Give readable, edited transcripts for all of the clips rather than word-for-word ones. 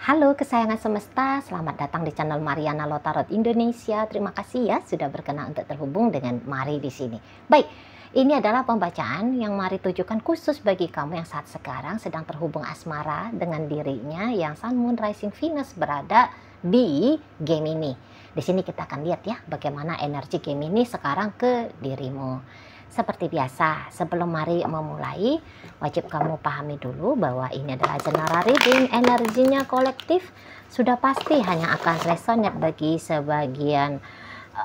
Halo kesayangan semesta, selamat datang di channel Mariana Lotarot Indonesia. Terima kasih ya sudah berkenan untuk terhubung dengan Mari di sini. Baik, ini adalah pembacaan yang Mari tujukan khusus bagi kamu yang saat sekarang sedang terhubung asmara dengan dirinya yang Sun, Moon, Rising, Venus berada di Gemini. Di sini kita akan lihat ya bagaimana energi Gemini sekarang ke dirimu. Seperti biasa, sebelum Mari memulai, wajib kamu pahami dulu bahwa ini adalah general reading, energinya kolektif, sudah pasti hanya akan resonate bagi sebagian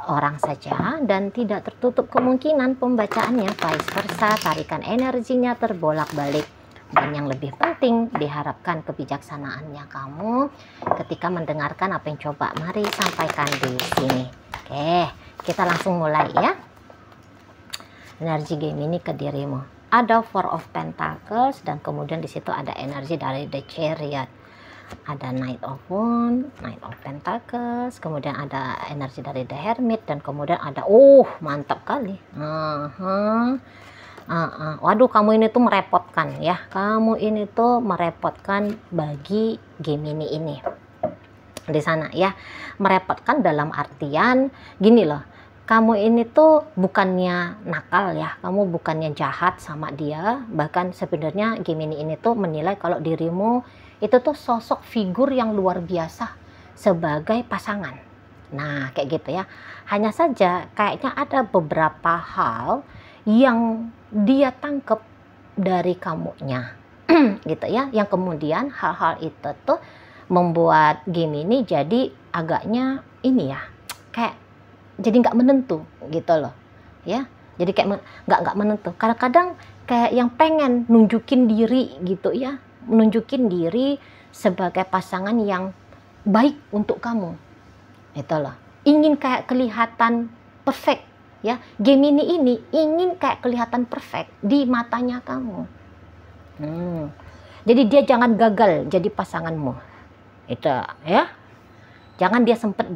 orang saja dan tidak tertutup kemungkinan pembacaannya vice versa, tarikan energinya terbolak-balik. Dan yang lebih penting, diharapkan kebijaksanaannya kamu ketika mendengarkan apa yang coba Mari sampaikan di sini. Oke, kita langsung mulai ya. Energi Gemini ke dirimu. Ada Four of Pentacles dan kemudian di situ ada energi dari The Chariot. Ada Knight of Wands, Knight of Pentacles, kemudian ada energi dari The Hermit dan kemudian ada mantap kali. Waduh, kamu ini tuh merepotkan ya. Kamu ini tuh merepotkan bagi Gemini ini. Di sana ya. Merepotkan dalam artian gini loh. Kamu ini tuh bukannya nakal ya, kamu bukannya jahat sama dia, bahkan sebenarnya Gemini ini tuh menilai kalau dirimu itu tuh sosok figur yang luar biasa sebagai pasangan. Nah kayak gitu ya, hanya saja kayaknya ada beberapa hal yang dia tangkep dari kamunya gitu ya, yang kemudian hal-hal itu tuh membuat Gemini jadi agaknya ini ya, kayak jadi nggak menentu gitu loh ya, jadi kayak nggak menentu. Kadang-kadang kayak yang pengen nunjukin diri gitu ya, nunjukin diri sebagai pasangan yang baik untuk kamu itu loh, ingin kayak kelihatan perfect ya. Gemini ini ingin kayak kelihatan perfect di matanya kamu. Jadi dia jangan gagal jadi pasanganmu itu ya, jangan dia sempet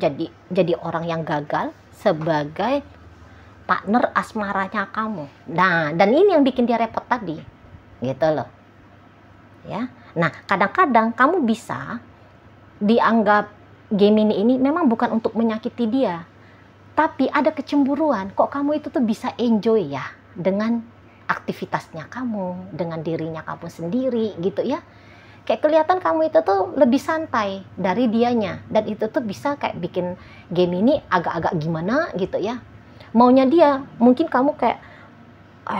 jadi orang yang gagal sebagai partner asmaranya kamu. Nah, dan ini yang bikin dia repot tadi. Gitu loh. Ya. Nah, kadang-kadang kamu bisa dianggap Gemini ini memang bukan untuk menyakiti dia. Tapi ada kecemburuan. Kok kamu itu tuh bisa enjoy ya dengan aktivitasnya kamu, dengan dirinya kamu sendiri gitu ya. Kayak kelihatan kamu itu tuh lebih santai dari dianya, dan itu tuh bisa kayak bikin Gemini agak-agak gimana gitu ya. Maunya dia mungkin kamu kayak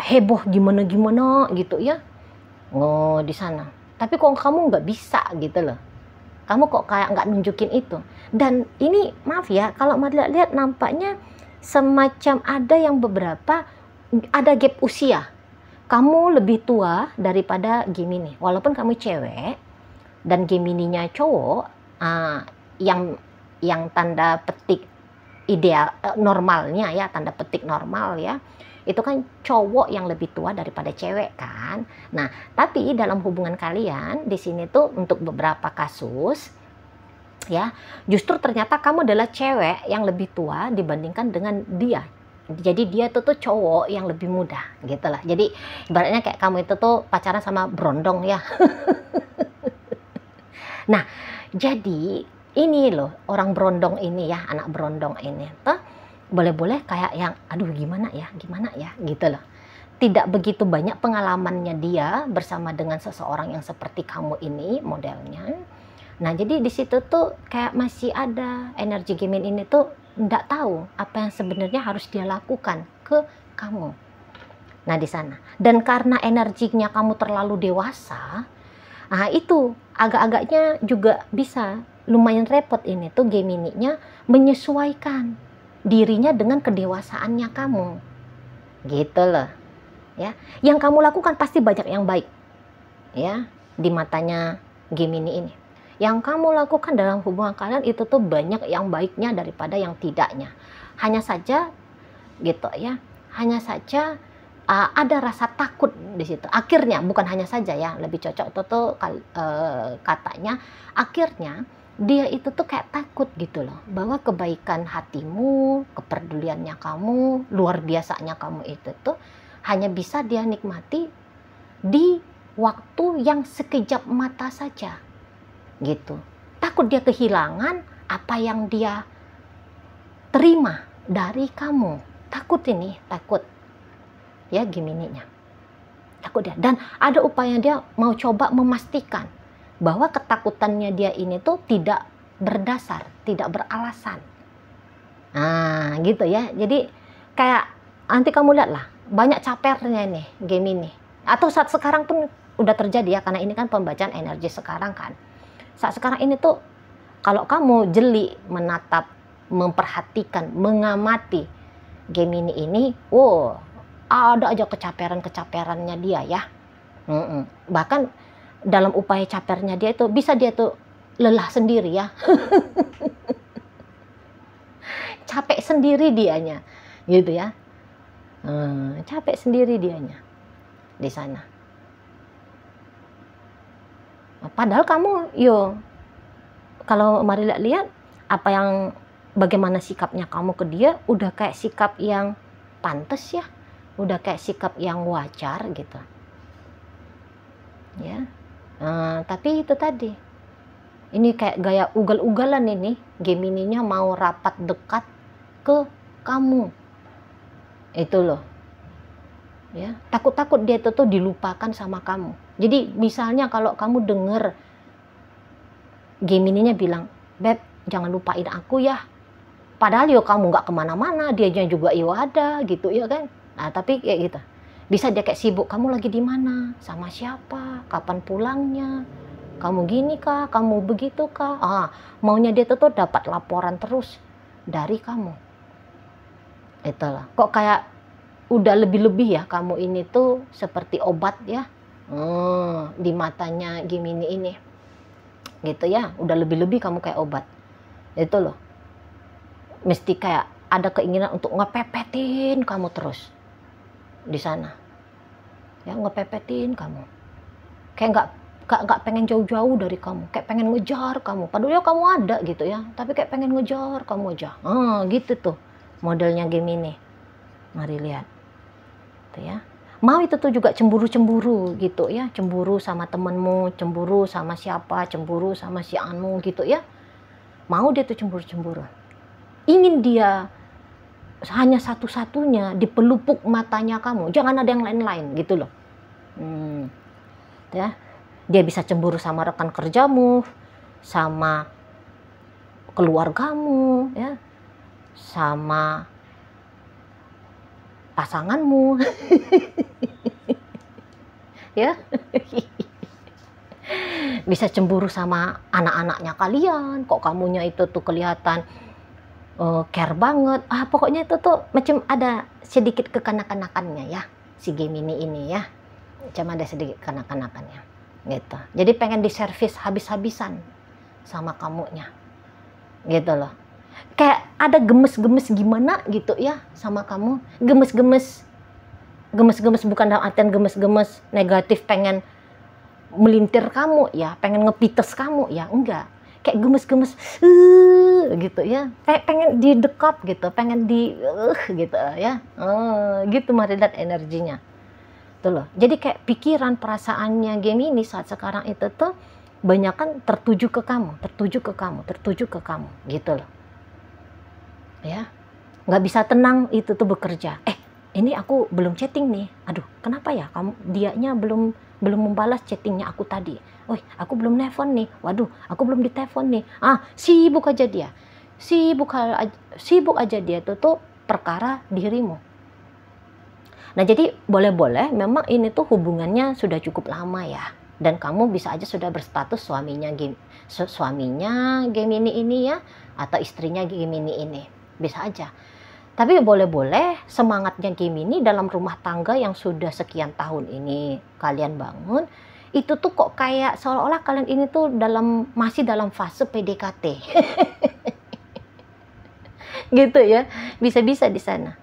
heboh gimana-gimana gitu ya. Di sana. Tapi kok kamu nggak bisa gitu loh. Kamu kok kayak nggak nunjukin itu. Dan ini maaf ya, kalau lihat nampaknya semacam ada yang ada gap usia. Kamu lebih tua daripada Gemini, walaupun kamu cewek dan Gemininya cowok, yang tanda petik ideal normalnya ya, tanda petik normal ya, itu kan cowok yang lebih tua daripada cewek kan. Nah, tapi dalam hubungan kalian di sini tuh untuk beberapa kasus ya, justru ternyata kamu adalah cewek yang lebih tua dibandingkan dengan dia. Jadi dia tuh cowok yang lebih muda gitu lah. Jadi ibaratnya kayak kamu itu tuh pacaran sama brondong ya. Nah, jadi ini loh orang brondong ini ya, anak brondong ini tuh boleh-boleh kayak yang aduh gimana ya gitu loh. Tidak begitu banyak pengalamannya dia bersama dengan seseorang yang seperti kamu ini modelnya. Nah, jadi di situ tuh kayak masih ada energi Gemini ini tuh nggak tahu apa yang sebenarnya harus dia lakukan ke kamu. Nah, di sana. Dan karena energinya kamu terlalu dewasa, itu agak-agaknya juga bisa lumayan repot ini tuh Gemininya menyesuaikan dirinya dengan kedewasaannya kamu. Gitu loh. Ya, yang kamu lakukan pasti banyak yang baik. Ya, di matanya Gemini ini. Yang kamu lakukan dalam hubungan kalian itu tuh banyak yang baiknya daripada yang tidaknya. Hanya saja gitu ya, hanya saja ada rasa takut di situ. Akhirnya bukan hanya saja ya, lebih cocok tuh katanya akhirnya dia itu tuh kayak takut gitu loh, bahwa kebaikan hatimu, kepeduliannya kamu, luar biasanya kamu itu tuh hanya bisa dia nikmati di waktu yang sekejap mata saja gitu. takut dia kehilangan apa yang dia terima dari kamu. Takut ini, takut ya Gemini-nya, takut dia. Dan ada upaya dia mau coba memastikan bahwa ketakutannya dia ini tuh tidak berdasar, tidak beralasan. Nah gitu ya, jadi kayak nanti kamu lihatlah banyak capernya nih Gemini, atau saat sekarang pun udah terjadi ya, karena ini kan pembacaan energi sekarang kan. Saat sekarang ini tuh kalau kamu jeli menatap, memperhatikan, mengamati Gemini ini, wow, ada aja kecaperan-kecaperannya dia ya. Bahkan dalam upaya capernya dia itu bisa dia tuh lelah sendiri ya. Capek sendiri dianya gitu ya. Capek sendiri dianya di sana. Padahal kamu kalau mari lihat apa yang bagaimana sikapnya kamu ke dia, udah kayak sikap yang pantas ya, udah kayak sikap yang wajar gitu ya. Tapi itu tadi, ini kayak gaya ugal-ugalan ini, Gemininya mau rapat dekat ke kamu itu loh ya, takut-takut dia tuh dilupakan sama kamu. Jadi misalnya kalau kamu dengar Gemininya bilang, "Beb, jangan lupain aku ya," padahal kamu nggak kemana-mana, dia juga ada gitu ya kan. Nah tapi kayak gitu, bisa dia kayak sibuk, kamu lagi di mana, sama siapa, kapan pulangnya, kamu gini kah, kamu begitu kah. Maunya dia tuh dapat laporan terus dari kamu. Itulah, kok kayak udah lebih-lebih ya kamu ini tuh seperti obat ya di matanya Gemini ini gitu ya, udah lebih-lebih kamu kayak obat itu loh. Mesti kayak ada keinginan untuk ngepepetin kamu terus di sana ya, ngepepetin kamu, kayak nggak pengen jauh-jauh dari kamu, kayak pengen ngejar kamu, padahal kamu ada gitu ya, tapi kayak pengen ngejar kamu aja. Gitu tuh modelnya Gemini. Mari lihat tuh ya, mau itu tuh juga cemburu-cemburu gitu ya, cemburu sama temenmu, cemburu sama siapa, cemburu sama si anu gitu ya, mau dia tuh cemburu-cemburu, ingin dia hanya satu-satunya di pelupuk matanya kamu, jangan ada yang lain-lain gitu loh. Ya, dia bisa cemburu sama rekan kerjamu, sama keluargamu ya, sama pasanganmu ya. Bisa cemburu sama anak-anaknya kalian, kok kamunya itu tuh kelihatan care banget. Pokoknya itu tuh macam ada sedikit kekanak-kanakannya ya si Gemini ini ya, cuma ada sedikit kekanak-kanakannya gitu. Jadi pengen diservis habis-habisan sama kamunya gitu loh, kayak ada gemes-gemes gimana gitu ya sama kamu. Gemes-gemes bukan dalam artian gemes-gemes negatif, pengen melintir kamu ya, pengen ngepites kamu ya, enggak, kayak gemes-gemes gitu ya, kayak pengen didekap gitu, pengen gitu ya. Gitu mari lihat energinya tuh loh. Jadi kayak pikiran perasaannya Gemini saat sekarang itu tuh banyak kan tertuju ke kamu gitu loh ya. Nggak bisa tenang itu tuh bekerja, ini aku belum chatting nih, aduh kenapa ya kamu dianya belum membalas chattingnya aku tadi, aku belum nelfon nih, waduh aku belum ditelepon nih. Sibuk aja dia, sibuk aja dia tuh perkara dirimu. Nah jadi boleh-boleh memang ini tuh hubungannya sudah cukup lama ya, dan kamu bisa aja sudah berstatus suaminya Gemini ini ya, atau istrinya Gemini ini, bisa aja. Tapi boleh-boleh semangatnya Gemini dalam rumah tangga yang sudah sekian tahun ini kalian bangun, itu tuh kok kayak seolah-olah kalian ini tuh masih dalam fase PDKT. Gitu ya, bisa-bisa di sana.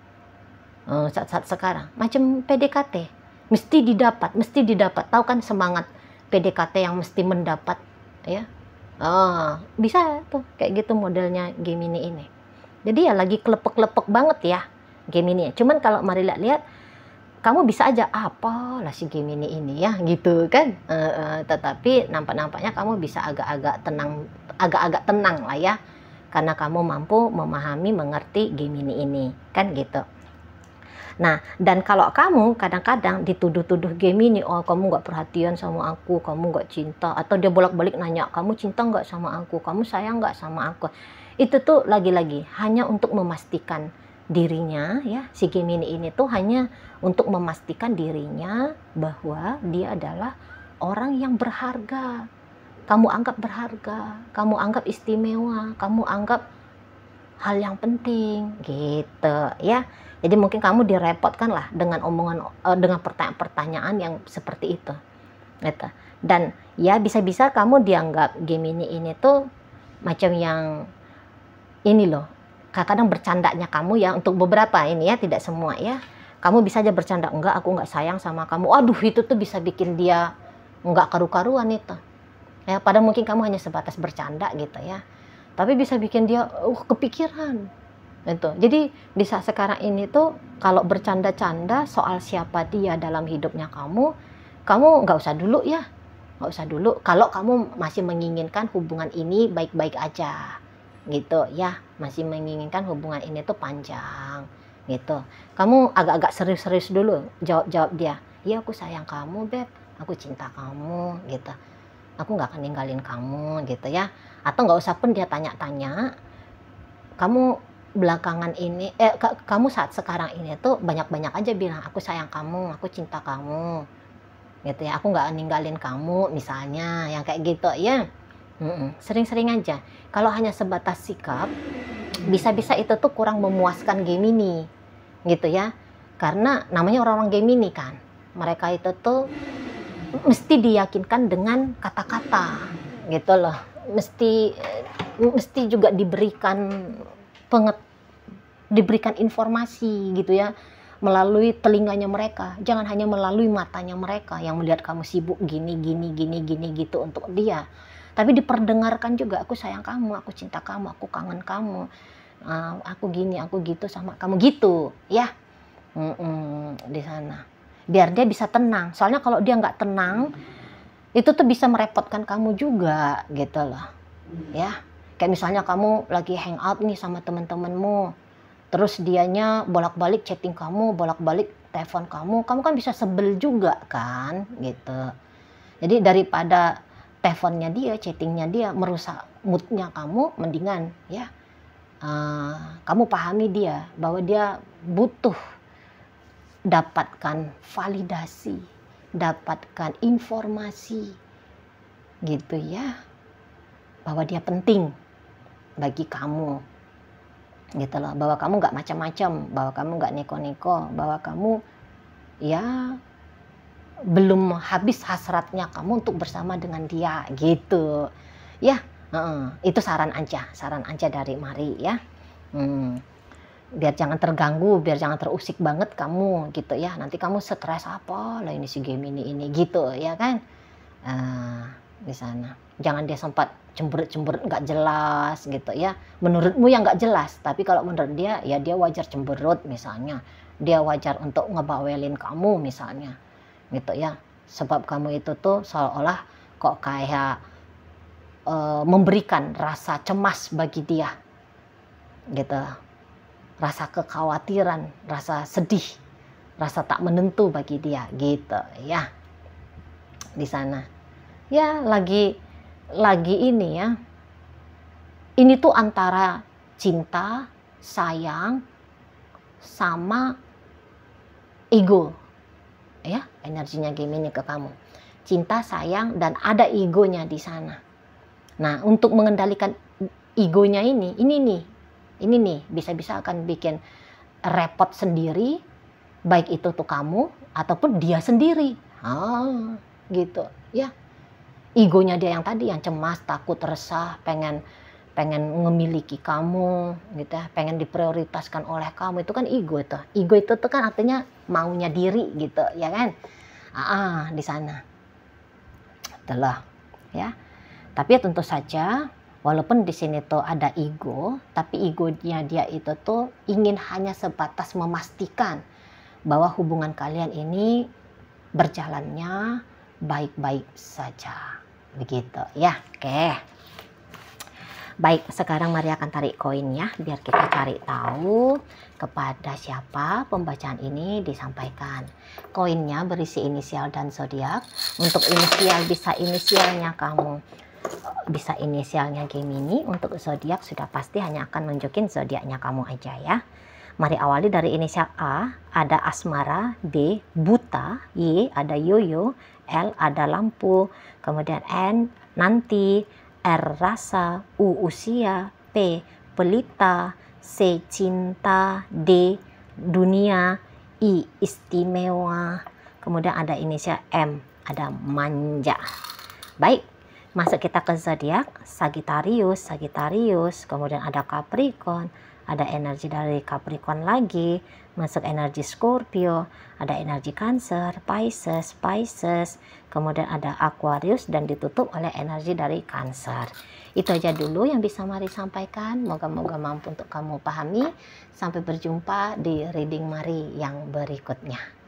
Saat-saat sekarang macam PDKT, mesti didapat. Tahu kan semangat PDKT yang mesti mendapat ya. Bisa tuh kayak gitu modelnya Gemini ini. Jadi ya lagi kelepek-kelepek banget ya Gemini. Cuman kalau mari lihat kamu bisa aja apalah si Gemini ini ya gitu kan. Tetapi nampak-nampaknya kamu bisa agak-agak tenang lah ya, karena kamu mampu memahami, mengerti Gemini ini kan gitu. Nah, dan kalau kamu kadang-kadang dituduh-tuduh Gemini, oh kamu nggak perhatian sama aku, kamu nggak cinta, atau dia bolak-balik nanya, kamu cinta nggak sama aku, kamu sayang nggak sama aku. Itu tuh lagi-lagi hanya untuk memastikan dirinya ya, si Gemini ini tuh hanya untuk memastikan dirinya bahwa dia adalah orang yang berharga. Kamu anggap berharga, kamu anggap istimewa, kamu anggap hal yang penting gitu ya. Jadi mungkin kamu direpotkan lah dengan omongan, dengan pertanyaan-pertanyaan yang seperti itu gitu. Dan ya bisa-bisa kamu dianggap Gemini ini tuh macam yang ini loh, kadang-kadang bercandanya kamu ya, untuk beberapa ini ya, tidak semua ya, kamu bisa aja bercanda, enggak aku nggak sayang sama kamu, aduh itu tuh bisa bikin dia nggak karu-karuan itu ya. Padahal mungkin kamu hanya sebatas bercanda gitu ya, tapi bisa bikin dia kepikiran itu. Jadi di saat sekarang ini tuh kalau bercanda-canda soal siapa dia dalam hidupnya kamu nggak usah dulu ya, nggak usah dulu. Kalau kamu masih menginginkan hubungan ini baik-baik aja gitu ya, masih menginginkan hubungan ini tuh panjang gitu, kamu agak-agak serius-serius dulu jawab dia, iya aku sayang kamu beb, aku cinta kamu gitu, aku nggak akan ninggalin kamu gitu ya. Atau nggak usah pun dia tanya-tanya, kamu belakangan ini kamu saat sekarang ini tuh banyak-banyak aja bilang aku sayang kamu, aku cinta kamu gitu ya, aku nggak ninggalin kamu misalnya, yang kayak gitu ya. Sering-sering aja. Kalau hanya sebatas sikap, bisa-bisa itu tuh kurang memuaskan Gemini gitu ya, karena namanya orang-orang Gemini kan, mereka itu tuh mesti diyakinkan dengan kata-kata gitu loh, mesti juga diberikan informasi gitu ya, melalui telinganya mereka, jangan hanya melalui matanya mereka yang melihat kamu sibuk gini gitu untuk dia, tapi diperdengarkan juga, aku sayang kamu, aku cinta kamu, aku kangen kamu, aku gini, aku gitu sama kamu gitu ya. Di sana biar dia bisa tenang, soalnya kalau dia nggak tenang itu tuh bisa merepotkan kamu juga gitu loh ya. Kayak misalnya kamu lagi hangout nih sama teman-temanmu, terus dianya bolak-balik chatting kamu, bolak-balik telepon kamu kan bisa sebel juga kan gitu. Jadi daripada teleponnya dia, chattingnya dia merusak moodnya kamu, mendingan ya kamu pahami dia bahwa dia butuh dapatkan validasi, dapatkan informasi gitu ya, bahwa dia penting bagi kamu gitu loh, bahwa kamu nggak macam-macam, bahwa kamu nggak neko-neko, bahwa kamu ya belum habis hasratnya kamu untuk bersama dengan dia gitu ya. Itu saran aja dari Mari ya, biar jangan terganggu, biar jangan terusik banget kamu gitu ya, nanti kamu stres apa lah ini si Gemini ini gitu ya kan. Di sana jangan dia sempat cemberut nggak jelas gitu ya, menurutmu yang nggak jelas, tapi kalau menurut dia ya dia wajar cemberut misalnya, dia wajar untuk ngebawelin kamu misalnya gitu ya, sebab kamu itu tuh seolah-olah kok kayak memberikan rasa cemas bagi dia gitu, rasa kekhawatiran, rasa sedih, rasa tak menentu bagi dia gitu ya. Di sana ya lagi ini ya, ini tuh antara cinta, sayang sama ego ya, energinya Gemini ke kamu, cinta, sayang, dan ada egonya di sana. Nah, untuk mengendalikan egonya ini nih bisa-bisa akan bikin repot sendiri, baik itu tuh kamu ataupun dia sendiri. Gitu ya. Egonya dia yang tadi, yang cemas, takut, resah, pengen memiliki kamu gitu ya, pengen diprioritaskan oleh kamu, itu kan ego itu. Ego itu tuh kan artinya maunya diri gitu ya kan. Di sana. Itulah ya. Tapi tentu saja walaupun di sini tuh ada ego, tapi egonya dia itu tuh ingin hanya sebatas memastikan bahwa hubungan kalian ini berjalannya baik-baik saja. Begitu ya. Oke. Baik, sekarang Maria akan tarik koinnya biar kita cari tahu kepada siapa pembacaan ini disampaikan. Koinnya berisi inisial dan zodiak. Untuk inisial bisa inisialnya kamu, bisa inisialnya Gemini. Untuk zodiak sudah pasti hanya akan nunjukin zodiaknya kamu aja ya. Mari awali dari inisial A, ada asmara, B buta, Y ada yoyo, L ada lampu, kemudian N nanti, R rasa, U usia, P pelita, C cinta, D dunia, I istimewa, kemudian ada inisial M, ada manja. Baik, masuk kita ke zodiak. Sagittarius, kemudian ada Capricorn, ada energi dari Capricorn lagi, masuk energi Scorpio, ada energi Cancer, Pisces, kemudian ada Aquarius dan ditutup oleh energi dari Cancer. Itu aja dulu yang bisa Mari sampaikan. Moga-moga mampu untuk kamu pahami. Sampai berjumpa di reading Mari yang berikutnya.